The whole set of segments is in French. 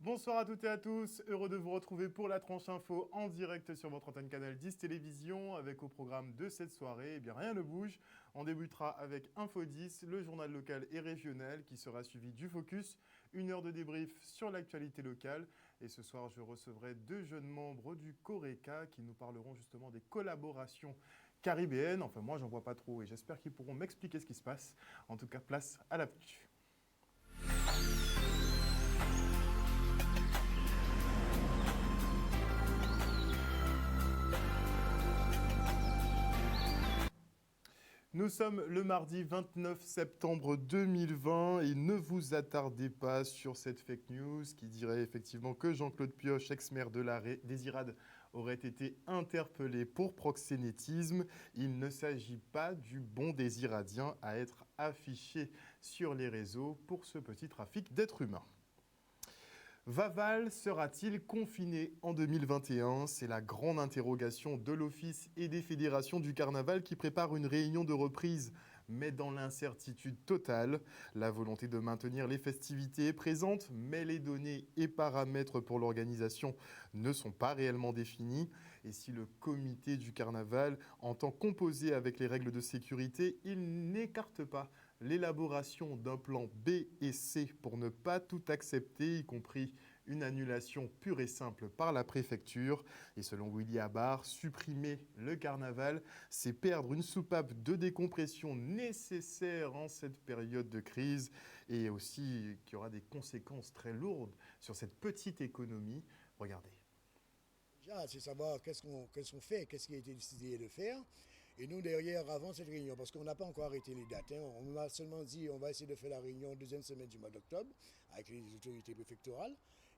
Bonsoir à toutes et à tous, heureux de vous retrouver pour la tranche info en direct sur votre antenne Canal 10 Télévision avec au programme de cette soirée, eh bien rien ne bouge. On débutera avec Info 10, le journal local et régional qui sera suivi du Focus, une heure de débrief sur l'actualité locale. Et ce soir, je recevrai deux jeunes membres du Coreca qui nous parleront justement des collaborations caribéennes. Enfin moi j'en vois pas trop et j'espère qu'ils pourront m'expliquer ce qui se passe. En tout cas, place à l'actu. Nous sommes le mardi 29 septembre 2020 et ne vous attardez pas sur cette fake news qui dirait effectivement que Jean-Claude Pioche, ex-maire de la Désirade, aurait été interpellé pour proxénétisme. Il ne s'agit pas du bon désiradien à être affiché sur les réseaux pour ce petit trafic d'êtres humains. Vaval sera-t-il confiné en 2021? C'est la grande interrogation de l'Office et des fédérations du carnaval qui préparent une réunion de reprise, mais dans l'incertitude totale. La volonté de maintenir les festivités est présente, mais les données et paramètres pour l'organisation ne sont pas réellement définis. Et si le comité du carnaval entend composer avec les règles de sécurité, il n'écarte pas l'élaboration d'un plan B et C pour ne pas tout accepter, y compris une annulation pure et simple par la préfecture. Et selon Willy Abar, supprimer le carnaval, c'est perdre une soupape de décompression nécessaire en cette période de crise et aussi qu'il y aura des conséquences très lourdes sur cette petite économie. Regardez. Déjà, c'est savoir qu'est-ce qu'on fait, qu'est-ce qui a été décidé de faire. Et nous, derrière, avant cette réunion, parce qu'on n'a pas encore arrêté les dates, hein, on m'a seulement dit on va essayer de faire la réunion deuxième semaine du mois d'octobre avec les autorités préfectorales.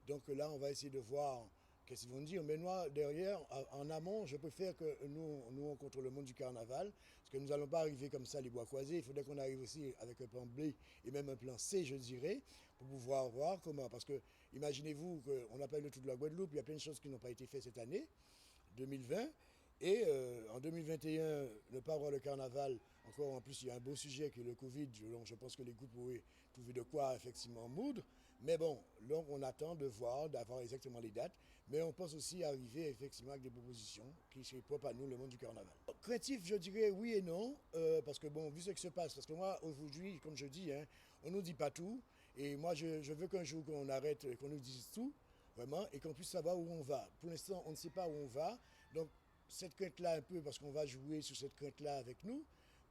Donc là, on va essayer de voir qu'est-ce qu'ils vont dire. Mais moi, derrière, en amont, je préfère que nous on contrôle le monde du carnaval, parce que nous n'allons pas arriver comme ça, les bois croisés. Il faudrait qu'on arrive aussi avec un plan B et même un plan C, je dirais, pour pouvoir voir comment. Parce que imaginez-vous qu'on n'a pas eu le tour de la Guadeloupe, il y a plein de choses qui n'ont pas été faites cette année, 2020. Et en 2021, ne pas avoir le carnaval, encore en plus il y a un beau sujet qui est le Covid, donc je pense que les groupes pourraient trouver de quoi effectivement moudre. Mais bon, donc on attend de voir, d'avoir exactement les dates, mais on pense aussi arriver effectivement avec des propositions qui seraient propres à nous, le monde du carnaval. Créatif, je dirais oui et non, parce que bon, vu ce qui se passe, parce que moi aujourd'hui, comme je dis, hein, on ne nous dit pas tout, et moi je veux qu'un jour qu'on arrête, qu'on nous dise tout, vraiment, et qu'on puisse savoir où on va. Pour l'instant, on ne sait pas où on va, donc cette crainte-là un peu, parce qu'on va jouer sur cette crainte-là avec nous.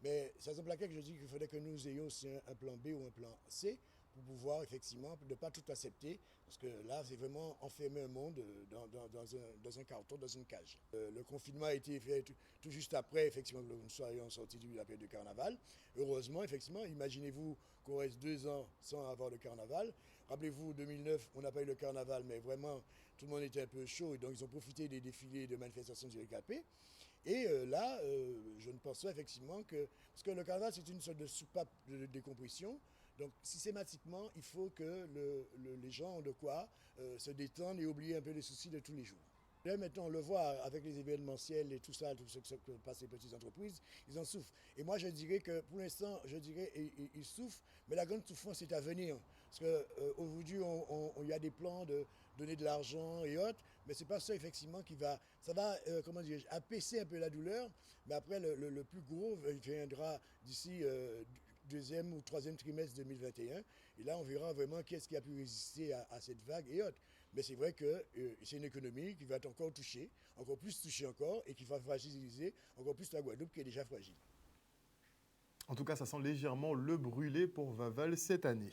Mais c'est à laquelle je dis qu'il faudrait que nous ayons aussi un plan B ou un plan C pour pouvoir effectivement ne pas tout accepter. Parce que là, c'est vraiment enfermer un monde dans un carton, dans une cage. Le confinement a été fait tout juste après, effectivement, que nous soyons sortis de la période de carnaval. Heureusement, effectivement, imaginez-vous qu'on reste 2 ans sans avoir de carnaval. Rappelez-vous, 2009, on n'a pas eu le carnaval, mais vraiment, tout le monde était un peu chaud. Et donc, ils ont profité des défilés de manifestations du RKP. Et là, je ne pense pas effectivement que... Parce que le carnaval, c'est une sorte de soupape de décompression. Donc, systématiquement, il faut que les gens ont de quoi se détendre et oublier un peu les soucis de tous les jours. Là, maintenant, on le voit avec les événementiels et tout ça, tout ce que passent les petites entreprises, ils en souffrent. Et moi, je dirais que pour l'instant, ils souffrent, mais la grande souffrance est à venir. Parce qu'aujourd'hui, il y a des plans de donner de l'argent et autres, mais c'est pas ça, effectivement, ça va, comment dire, apaiser un peu la douleur, mais après, le plus gros viendra d'ici deuxième ou troisième trimestre 2021. Et là, on verra vraiment qui est-ce qui a pu résister à cette vague et autres. Mais c'est vrai que c'est une économie qui va être encore touchée, encore plus touchée encore, et qui va fragiliser encore plus la Guadeloupe qui est déjà fragile. En tout cas, ça sent légèrement le brûlé pour Vaval cette année.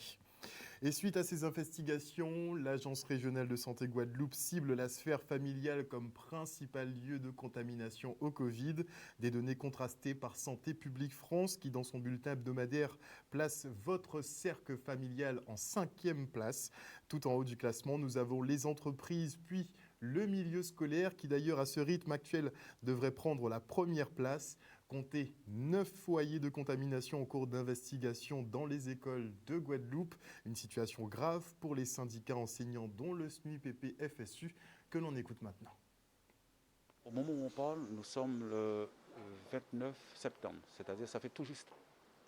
Et suite à ces investigations, l'Agence régionale de santé Guadeloupe cible la sphère familiale comme principal lieu de contamination au Covid. Des données contrastées par Santé publique France qui, dans son bulletin hebdomadaire, place votre cercle familial en 5e place. Tout en haut du classement, nous avons les entreprises, puis le milieu scolaire qui d'ailleurs à ce rythme actuel devrait prendre la première place. Comptez 9 foyers de contamination en cours d'investigation dans les écoles de Guadeloupe. Une situation grave pour les syndicats enseignants dont le SNUIPP FSU que l'on écoute maintenant. Au moment où on parle, nous sommes le 29 septembre, c'est-à-dire ça fait tout juste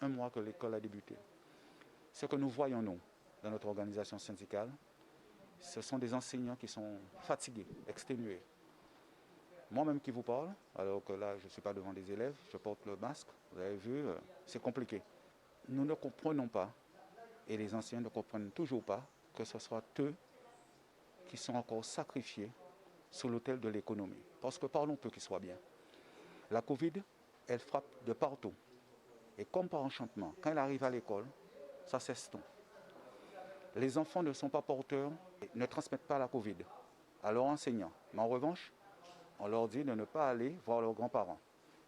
un mois que l'école a débuté. Ce que nous voyons, nous, dans notre organisation syndicale, ce sont des enseignants qui sont fatigués, exténués. Moi-même qui vous parle, alors que là je ne suis pas devant des élèves, je porte le masque, vous avez vu, c'est compliqué. Nous ne comprenons pas, et les enseignants ne comprennent toujours pas, que ce soit eux qui sont encore sacrifiés sur l'autel de l'économie. Parce que parlons peu qu'il soit bien. La Covid, elle frappe de partout. Et comme par enchantement, quand elle arrive à l'école, ça s'estompe. Les enfants ne sont pas porteurs, ne transmettent pas la Covid à leurs enseignants. Mais en revanche, on leur dit de ne pas aller voir leurs grands-parents.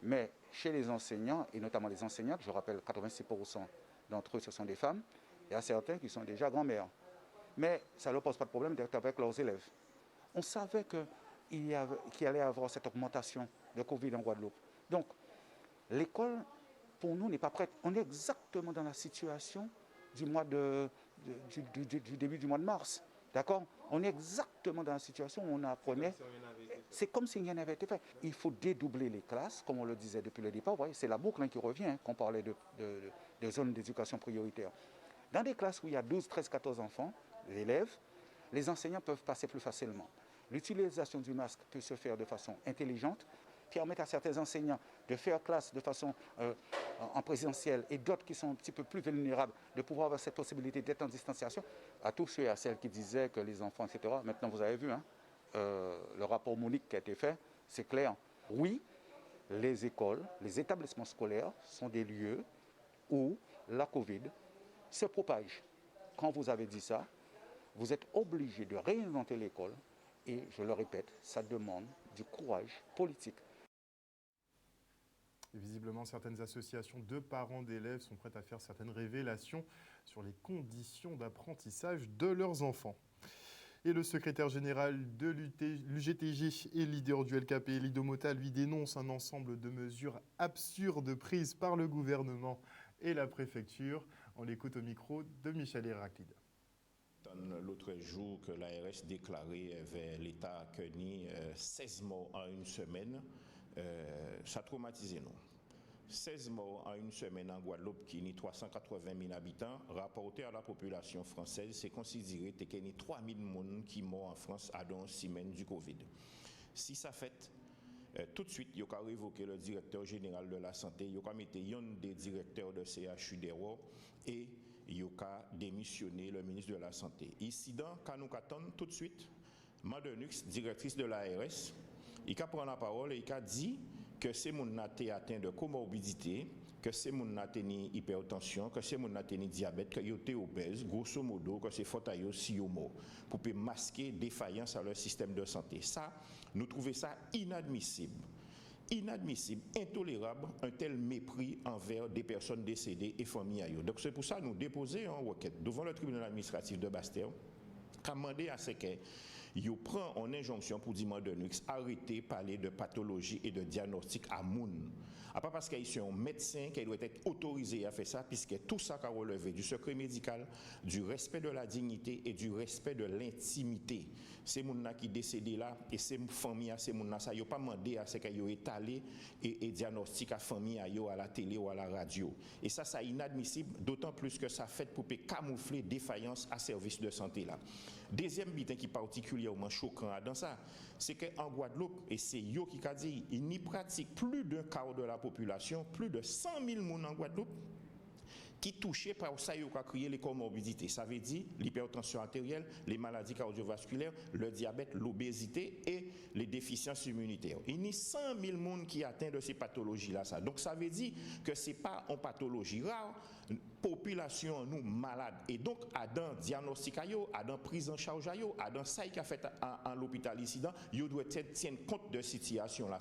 Mais chez les enseignants, et notamment les enseignantes, je rappelle 86% d'entre eux, ce sont des femmes, il y a certains qui sont déjà grand-mères. Mais ça ne leur pose pas de problème d'être avec leurs élèves. On savait qu'il allait y avoir cette augmentation de Covid en Guadeloupe. Donc, l'école, pour nous, n'est pas prête. On est exactement dans la situation du début du mois de mars. D'accord? On est exactement dans la situation où on apprenait. C'est comme si rien n'avait été fait. Il faut dédoubler les classes, comme on le disait depuis le départ. Vous voyez, c'est la boucle qui revient quand on parlait de zones d'éducation prioritaire. Dans des classes où il y a 12, 13, 14 enfants, élèves, les enseignants peuvent passer plus facilement. L'utilisation du masque peut se faire de façon intelligente, permettre à certains enseignants de faire classe de façon en présentiel et d'autres qui sont un petit peu plus vulnérables de pouvoir avoir cette possibilité d'être en distanciation. À tous ceux et à celles qui disaient que les enfants, etc., maintenant vous avez vu, le rapport Monique qui a été fait, c'est clair. Oui, les écoles, les établissements scolaires sont des lieux où la Covid se propage. Quand vous avez dit ça, vous êtes obligé de réinventer l'école et, je le répète, ça demande du courage politique. Et visiblement, certaines associations de parents d'élèves sont prêtes à faire certaines révélations sur les conditions d'apprentissage de leurs enfants. Et le secrétaire général de l'UGTG et leader du LKP, Lido Mota, lui dénonce un ensemble de mesures absurdes prises par le gouvernement et la préfecture. On l'écoute au micro de Michel Héraclide. L'autre jour que l'ARS déclarait vers l'État Kenny 16 morts en une semaine, ça a traumatisé nous. 16 morts en une semaine en Guadeloupe, qui n'y 380 000 habitants, rapporté à la population française, c'est considéré qu'il y a 3 000 personnes qui sont morts en France à 6 semaines du Covid. Si ça fait, tout de suite, il y a révoqué le directeur général de la santé, il y a mis un des directeurs de CHU d'Ero et il y a démissionné le ministre de la Santé. Ici, quand nous attendons tout de suite, Madenux, directrice de l'ARS, il a pris la parole et il a dit que ces gens ont été atteints de comorbidité, que ces gens ont été hypertension, que ces gens ont été diabète, qu'ils ont été obèses, grosso modo, que c'est faute à eux si ils morts, pour masquer défaillance à leur système de santé. Ça, nous trouvons ça inadmissible. Inadmissible, intolérable, un tel mépris envers des personnes décédées et familles. Donc c'est pour ça que nous déposons une requête devant le tribunal administratif de Bastère, qui a demandé à ce que il prend en injonction pour dire Madenux arrêter de parler de pathologie et de diagnostic à moun. À pas parce qu'ils sont un médecin qui doit être autorisé à faire ça, puisque tout ça a relevé du secret médical, du respect de la dignité et du respect de l'intimité. Ces gens qui décédés là et ces familles, ces gens ça n'ont pas demandé à ce qu'ils aient étalé et diagnostic à famille à la télé ou à la radio. Et ça c'est inadmissible, d'autant plus que ça fait pour camoufler défaillance à service de santé là. Deuxième bitin qui est particulièrement choquant dans ça, c'est qu'en Guadeloupe, et c'est yo qui a dit, il n'y pratique plus d'un quart de la population, plus de 100 000 personnes en Guadeloupe, qui touchait par ça, il a créé les comorbidités. Ça veut dire l'hypertension artérielle, les maladies cardiovasculaires, le diabète, l'obésité et les déficiences immunitaires. Il y a 100 000 personnes qui atteignent de ces pathologies-là. Donc ça veut dire que ce n'est pas une pathologie rare, population nous malade. Et donc, à dans diagnostic, à dans prise en charge, à dans ça qui a fait en l'hôpital ici, il doit tenir compte de cette situation-là.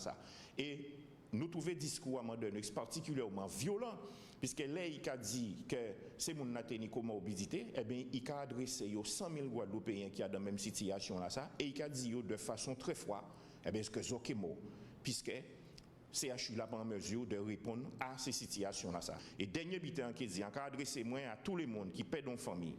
Et nous trouvons le discours à Madenux particulièrement violent, puisque là, il a dit que c'est mon atteint comorbidité, eh bien, il a adressé aux 100 000 Guadeloupéens qui sont dans la même situation là, et il a dit de façon très froide, eh bien, ce que c'est mot, puisque CHU n'a pas en mesure de répondre à ces situations là. Et dernier bilan qui dit, il a adressé moi à tous les monde qui perdent une famille,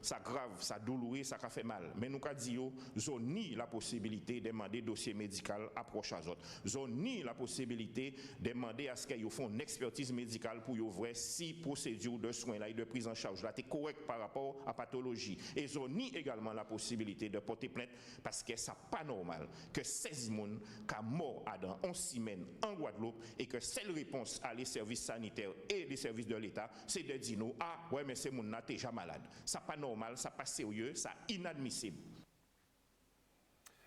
ça grave, ça douloureux, ça fait mal. Mais nous avons dit, ils ont ni la possibilité de demander dossier médical approche à autres. Ils ont ni la possibilité de demander à ce qu'ils font une expertise médicale pour voir si procédure de soins là et de prise en charge là est correcte par rapport à pathologie. Et ils ont ni également la possibilité de porter plainte parce que ça pas normal que 16 personnes qui sont morts dans 11 semaines en Guadeloupe et que seule réponse à les services sanitaires et les services de l'État, c'est de dire nous, ah ouais mais ces gens là déjà malade. Ça pas normal, ça pas sérieux, ça inadmissible.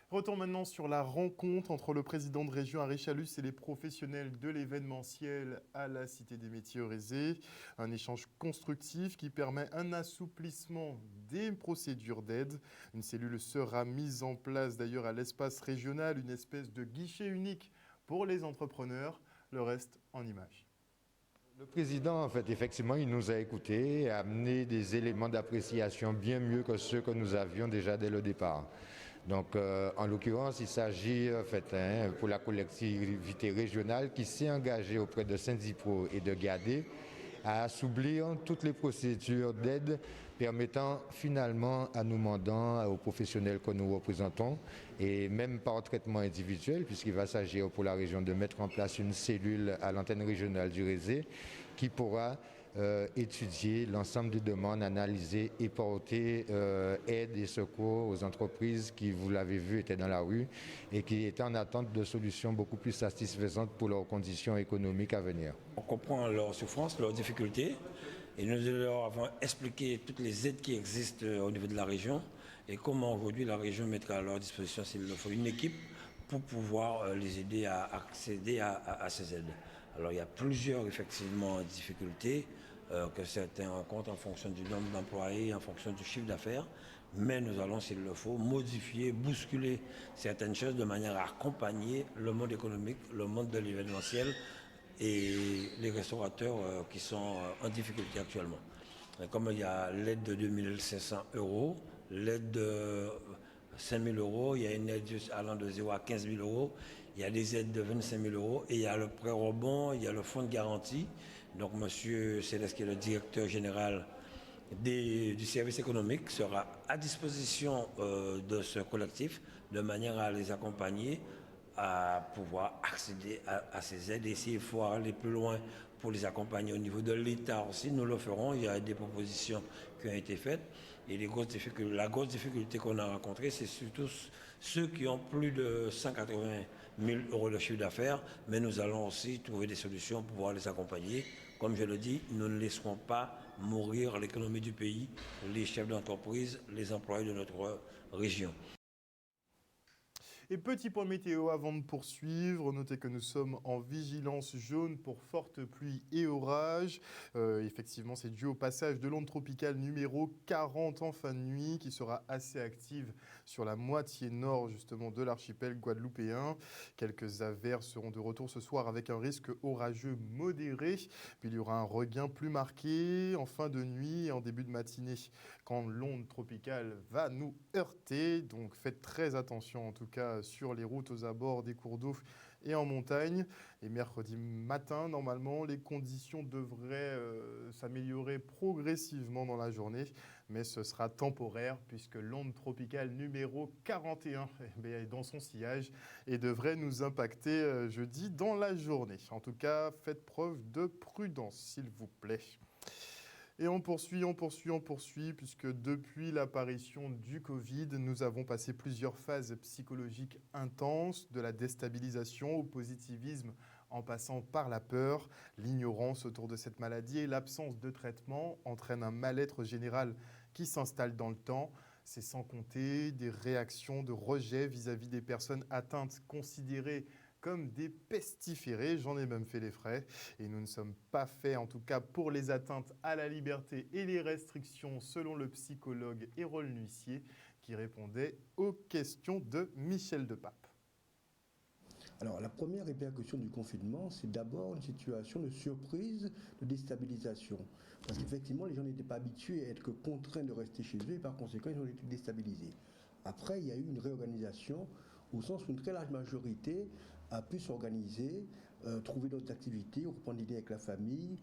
Retour maintenant sur la rencontre entre le président de région Harry Chalus et les professionnels de l'événementiel à la Cité des Métiers Eurésé. Un échange constructif qui permet un assouplissement des procédures d'aide. Une cellule sera mise en place d'ailleurs à l'espace régional, une espèce de guichet unique pour les entrepreneurs. Le reste en images. Le président, en fait, effectivement, il nous a écoutés et a amené des éléments d'appréciation bien mieux que ceux que nous avions déjà dès le départ. Donc, en l'occurrence, il s'agit en fait, pour la collectivité régionale qui s'est engagée auprès de Syndipro et de GADE à assouplir toutes les procédures d'aide permettant finalement à nous mandants, aux professionnels que nous représentons, et même par traitement individuel, puisqu'il va s'agir pour la région de mettre en place une cellule à l'antenne régionale du Résé qui pourra étudier l'ensemble des demandes, analyser et porter aide et secours aux entreprises qui, vous l'avez vu, étaient dans la rue et qui étaient en attente de solutions beaucoup plus satisfaisantes pour leurs conditions économiques à venir. On comprend leurs souffrances, leurs difficultés et nous leur avons expliqué toutes les aides qui existent au niveau de la région et comment aujourd'hui la région mettra à leur disposition, s'il le faut, une équipe pour pouvoir les aider à accéder à ces aides. Alors il y a plusieurs effectivement difficultés que certains rencontrent en fonction du nombre d'employés, en fonction du chiffre d'affaires, mais nous allons, s'il le faut, modifier, bousculer certaines choses de manière à accompagner le monde économique, le monde de l'événementiel et les restaurateurs qui sont en difficulté actuellement. Et comme il y a l'aide de 2 500 €, l'aide de 5 000 €, il y a une aide allant de 0 à 15 000 €, il y a des aides de 25 000 € et il y a le prêt rebond, il y a le fonds de garantie. Donc M. Céleste, qui est le directeur général du service économique, sera à disposition de ce collectif de manière à les accompagner à pouvoir accéder à ces aides. Et s'il faut aller plus loin pour les accompagner au niveau de l'État aussi, nous le ferons. Il y a des propositions qui ont été faites. Et la grosse difficulté qu'on a rencontrée, c'est surtout ceux qui ont plus de 180 000 € de chiffre d'affaires, mais nous allons aussi trouver des solutions pour pouvoir les accompagner. Comme je le dis, nous ne laisserons pas mourir l'économie du pays, les chefs d'entreprise, les employés de notre région. Et petit point météo avant de poursuivre, notez que nous sommes en vigilance jaune pour fortes pluies et orages. Effectivement, c'est dû au passage de l'onde tropicale numéro 40 en fin de nuit qui sera assez active sur la moitié nord justement de l'archipel guadeloupéen. Quelques averses seront de retour ce soir avec un risque orageux modéré. Puis il y aura un regain plus marqué en fin de nuit et en début de matinée quand l'onde tropicale va nous heurter. Donc faites très attention en tout cas sur les routes aux abords des cours d'eau et en montagne. Et mercredi matin, normalement, les conditions devraient s'améliorer progressivement dans la journée, mais ce sera temporaire puisque l'onde tropicale numéro 41 est dans son sillage et devrait nous impacter jeudi dans la journée. En tout cas, faites preuve de prudence, s'il vous plaît. Et on poursuit, puisque depuis l'apparition du Covid, nous avons passé plusieurs phases psychologiques intenses, de la déstabilisation au positivisme, en passant par la peur. L'ignorance autour de cette maladie et l'absence de traitement entraînent un mal-être général qui s'installe dans le temps. C'est sans compter des réactions de rejet vis-à-vis des personnes atteintes, considérées comme des pestiférés, j'en ai même fait les frais, et nous ne sommes pas faits, en tout cas pour les atteintes à la liberté et les restrictions, selon le psychologue Hérol Nuissier, qui répondait aux questions de Michel Depape. Alors, la première répercussion du confinement, c'est d'abord une situation de surprise, de déstabilisation. Parce qu'effectivement, les gens n'étaient pas habitués à être contraints de rester chez eux et par conséquent, ils ont été déstabilisés. Après, il y a eu une réorganisation au sens où une très large majorité a pu s'organiser, trouver d'autres activités, reprendre l'idée avec la famille,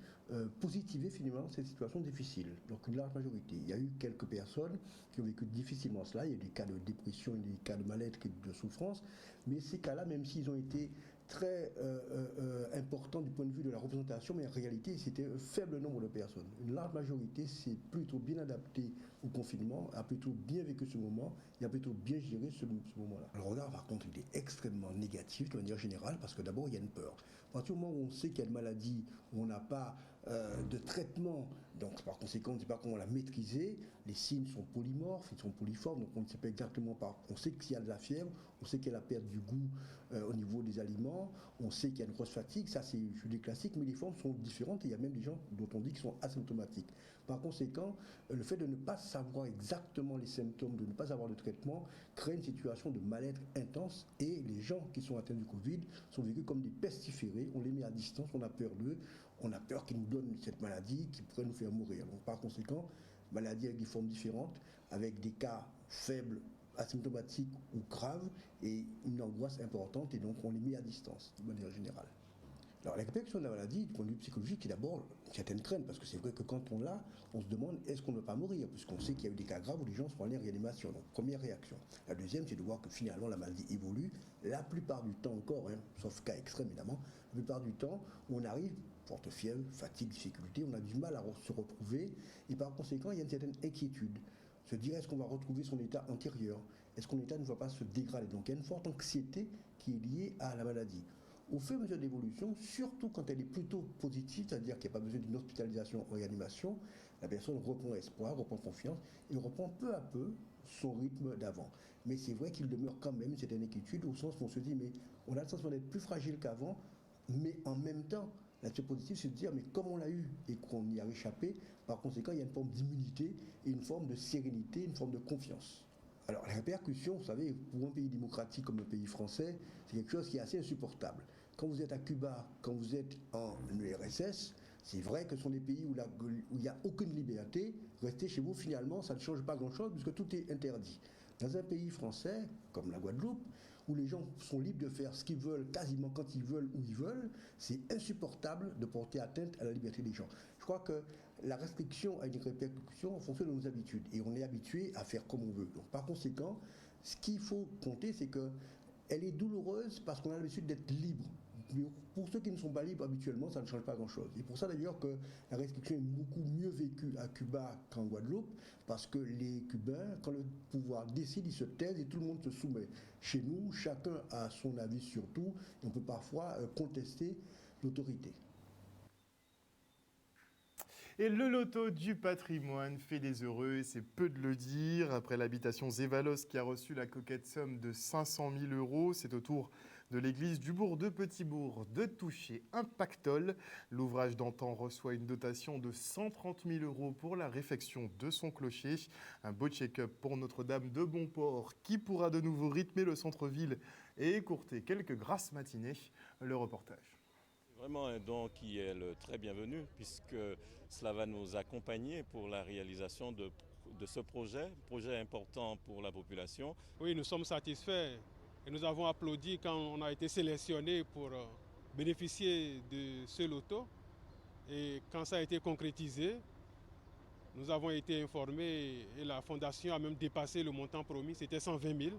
positiver finalement cette situation difficile. Donc une large majorité. Il y a eu quelques personnes qui ont vécu difficilement cela, il y a eu des cas de dépression, des cas de mal-être, de souffrance, mais ces cas-là, même s'ils ont été très importants du point de vue de la représentation, mais en réalité c'était un faible nombre de personnes. Une large majorité s'est plutôt bien adaptée au confinement, a plutôt bien vécu ce moment et a plutôt bien géré ce moment-là. Le regard par contre il est extrêmement négatif de manière générale parce que d'abord il y a une peur. À partir du moment où on sait qu'il y a une maladie, où on n'a pas de traitement, donc par conséquent on ne sait pas comment la maîtriser, les signes sont polymorphes, ils sont polyformes, donc on ne sait pas exactement pas. On sait qu'il y a de la fièvre, on sait qu'il y a la perte du goût au niveau des aliments, on sait qu'il y a une grosse fatigue, ça c'est des classiques, mais les formes sont différentes et il y a même des gens dont on dit qu'ils sont asymptomatiques. Par conséquent, le fait de ne pas savoir exactement les symptômes, de ne pas avoir de traitement, crée une situation de mal-être intense et les gens qui sont atteints du Covid sont vécus comme des pestiférés, on les met à distance, on a peur d'eux, on a peur qu'ils nous donnent cette maladie qui pourrait nous faire mourir. Donc par conséquent, maladie avec des formes différentes, avec des cas faibles, asymptomatiques ou graves et une angoisse importante et donc on les met à distance de manière générale. Alors la répercussion de la maladie, du point de vue psychologique, est d'abord une certaine crainte, parce que c'est vrai que quand on l'a, on se demande est-ce qu'on ne va pas mourir, puisqu'on sait qu'il y a eu des cas graves où les gens sont allés en réanimation. Donc première réaction. La deuxième, c'est de voir que finalement la maladie évolue, la plupart du temps encore, sauf cas extrêmes évidemment, la plupart du temps, on arrive, forte fièvre, fatigue, difficulté, on a du mal à se retrouver, et par conséquent, il y a une certaine inquiétude. Se dire est-ce qu'on va retrouver son état antérieur, est-ce que son état ne va pas se dégrader. Donc il y a une forte anxiété qui est liée à la maladie. Au fur et à mesure de l'évolution, surtout quand elle est plutôt positive, c'est-à-dire qu'il n'y a pas besoin d'une hospitalisation en réanimation, la personne reprend espoir, reprend confiance et reprend peu à peu son rythme d'avant. Mais c'est vrai qu'il demeure quand même une certaine inquiétude au sens où on se dit mais on a le sentiment d'être plus fragile qu'avant, mais en même temps, l'aspect positif c'est de dire mais comme on l'a eu et qu'on y a échappé, par conséquent il y a une forme d'immunité et une forme de sérénité, une forme de confiance. Alors, la répercussion, vous savez, pour un pays démocratique comme le pays français, c'est quelque chose qui est assez insupportable. Quand vous êtes à Cuba, quand vous êtes en URSS, c'est vrai que ce sont des pays où il n'y a aucune liberté. Rester chez vous, finalement, ça ne change pas grand-chose puisque tout est interdit. Dans un pays français, comme la Guadeloupe, où les gens sont libres de faire ce qu'ils veulent, quasiment quand ils veulent, où ils veulent, c'est insupportable de porter atteinte à la liberté des gens. Je crois que la restriction a une répercussion en fonction de nos habitudes. Et on est habitué à faire comme on veut. Donc, par conséquent, ce qu'il faut compter, c'est qu'elle est douloureuse parce qu'on a l'habitude d'être libre. Mais pour ceux qui ne sont pas libres habituellement, ça ne change pas grand-chose. Et pour ça d'ailleurs que la restriction est beaucoup mieux vécue à Cuba qu'en Guadeloupe, parce que les Cubains, quand le pouvoir décide, ils se taisent et tout le monde se soumet. Chez nous, chacun a son avis sur tout, et on peut parfois contester l'autorité. Et le loto du patrimoine fait des heureux, et c'est peu de le dire. Après l'habitation Zévalos qui a reçu la coquette somme de 500 000 €, c'est au tour de l'église du bourg de Petit-Bourg de toucher un pactole. L'ouvrage d'antan reçoit une dotation de 130 000 € pour la réfection de son clocher. Un beau check-up pour Notre-Dame de Bonport qui pourra de nouveau rythmer le centre-ville et écourter quelques grasses matinées. Le reportage. Vraiment un don qui est le très bienvenu puisque cela va nous accompagner pour la réalisation de ce projet important pour la population. Oui, nous sommes satisfaits et nous avons applaudi quand on a été sélectionné pour bénéficier de ce loto. Et quand ça a été concrétisé, nous avons été informés et la fondation a même dépassé le montant promis, c'était 120 000.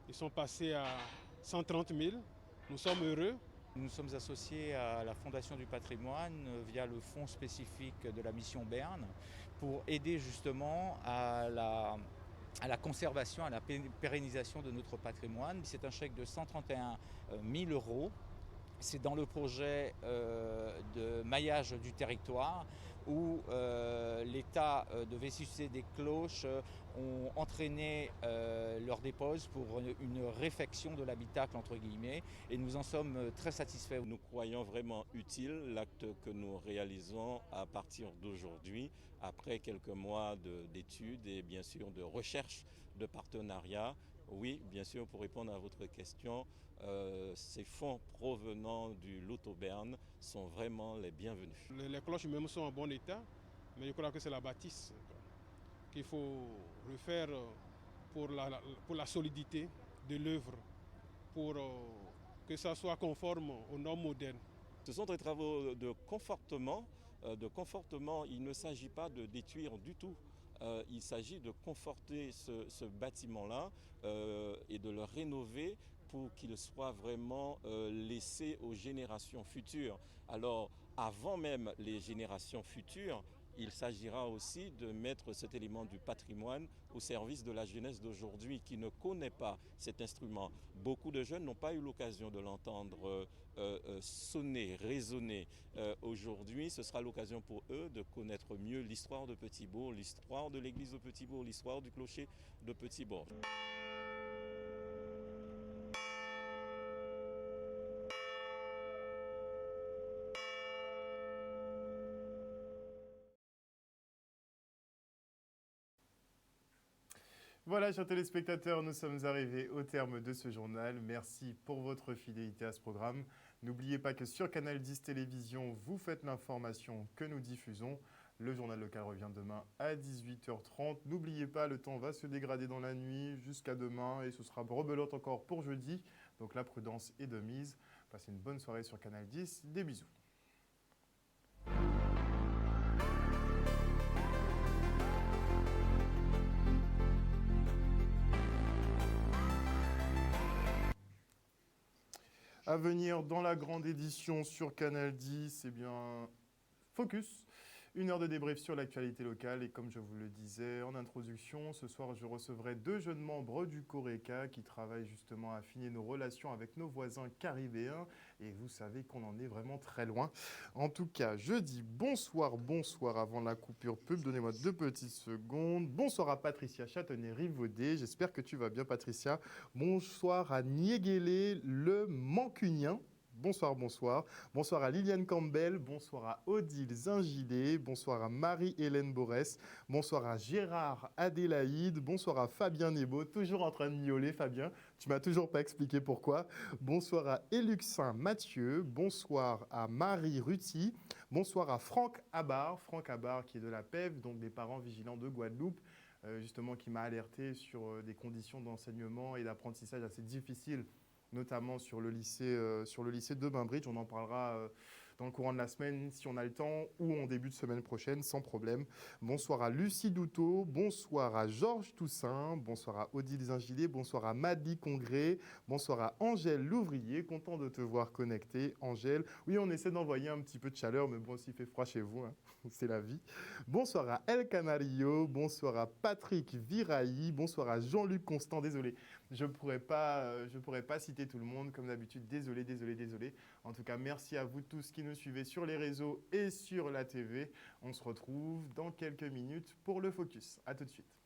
Ils sont passés à 130 000. Nous sommes heureux. Nous sommes associés à la Fondation du patrimoine via le fonds spécifique de la mission Berne pour aider justement à la conservation, à la pérennisation de notre patrimoine. C'est un chèque de 131 000 €. C'est dans le projet de maillage du territoire où l'État de Vessucé des Cloches ont entraîné leur dépose pour une réfection de l'habitacle entre guillemets et nous en sommes très satisfaits. Nous croyons vraiment utile l'acte que nous réalisons à partir d'aujourd'hui, après quelques mois d'études et bien sûr de recherche de partenariat. Oui, bien sûr, pour répondre à votre question, ces fonds provenant du Loto Berne sont vraiment les bienvenus. Les cloches même sont en bon état, mais je crois que c'est la bâtisse qu'il faut refaire pour la solidité de l'œuvre, pour que ça soit conforme aux normes modernes. Ce sont des travaux de confortement. Il ne s'agit pas de détruire du tout. Il s'agit de conforter ce bâtiment-là et de le rénover pour qu'il soit vraiment laissé aux générations futures. Alors, avant même les générations futures, il s'agira aussi de mettre cet élément du patrimoine au service de la jeunesse d'aujourd'hui qui ne connaît pas cet instrument. Beaucoup de jeunes n'ont pas eu l'occasion de l'entendre sonner, résonner. Aujourd'hui, ce sera l'occasion pour eux de connaître mieux l'histoire de Petit-Bourg, l'histoire de l'église de Petit-Bourg, l'histoire du clocher de Petit-Bourg. Voilà, chers téléspectateurs, nous sommes arrivés au terme de ce journal. Merci pour votre fidélité à ce programme. N'oubliez pas que sur Canal 10 Télévision, vous faites l'information que nous diffusons. Le journal local revient demain à 18h30. N'oubliez pas, le temps va se dégrader dans la nuit jusqu'à demain et ce sera rebelote encore pour jeudi. Donc la prudence est de mise. Passez une bonne soirée sur Canal 10. Des bisous. À venir dans la grande édition sur Canal 10, eh bien, Focus, 1 heure de débrief sur l'actualité locale. Et comme je vous le disais en introduction, ce soir, je recevrai 2 jeunes membres du CORECA qui travaillent justement à affiner nos relations avec nos voisins caribéens. Et vous savez qu'on en est vraiment très loin. En tout cas, je dis bonsoir avant la coupure pub. Donnez-moi 2 petites secondes. Bonsoir à Patricia Châtenay-Rivaudet. J'espère que tu vas bien, Patricia. Bonsoir à Niéguélé, le Mancunien. Bonsoir. Bonsoir à Liliane Campbell. Bonsoir à Odile Zingilé. Bonsoir à Marie-Hélène Borès. Bonsoir à Gérard Adélaïde. Bonsoir à Fabien Nebo. Toujours en train de miauler, Fabien. Tu m'as toujours pas expliqué pourquoi. Bonsoir à Éluxin Mathieu. Bonsoir à Marie Ruti. Bonsoir à Franck Abar. Franck Abar qui est de la PEV, donc des parents vigilants de Guadeloupe. Justement qui m'a alerté sur des conditions d'enseignement et d'apprentissage assez difficiles, notamment sur le lycée de Bainbridge. On en parlera dans le courant de la semaine, si on a le temps, ou en début de semaine prochaine, sans problème. Bonsoir à Lucie Douteau, bonsoir à Georges Toussaint, bonsoir à Odile Zingilé, bonsoir à Maddy Congré, bonsoir à Angèle Louvrier, content de te voir connecté, Angèle. Oui, on essaie d'envoyer un petit peu de chaleur, mais bon, s'il fait froid chez vous, hein, c'est la vie. Bonsoir à El Canario, bonsoir à Patrick Virailly, bonsoir à Jean-Luc Constant, désolé. Je ne pourrais pas citer tout le monde, comme d'habitude. Désolé. En tout cas, merci à vous tous qui nous suivez sur les réseaux et sur la TV. On se retrouve dans quelques minutes pour le Focus. À tout de suite.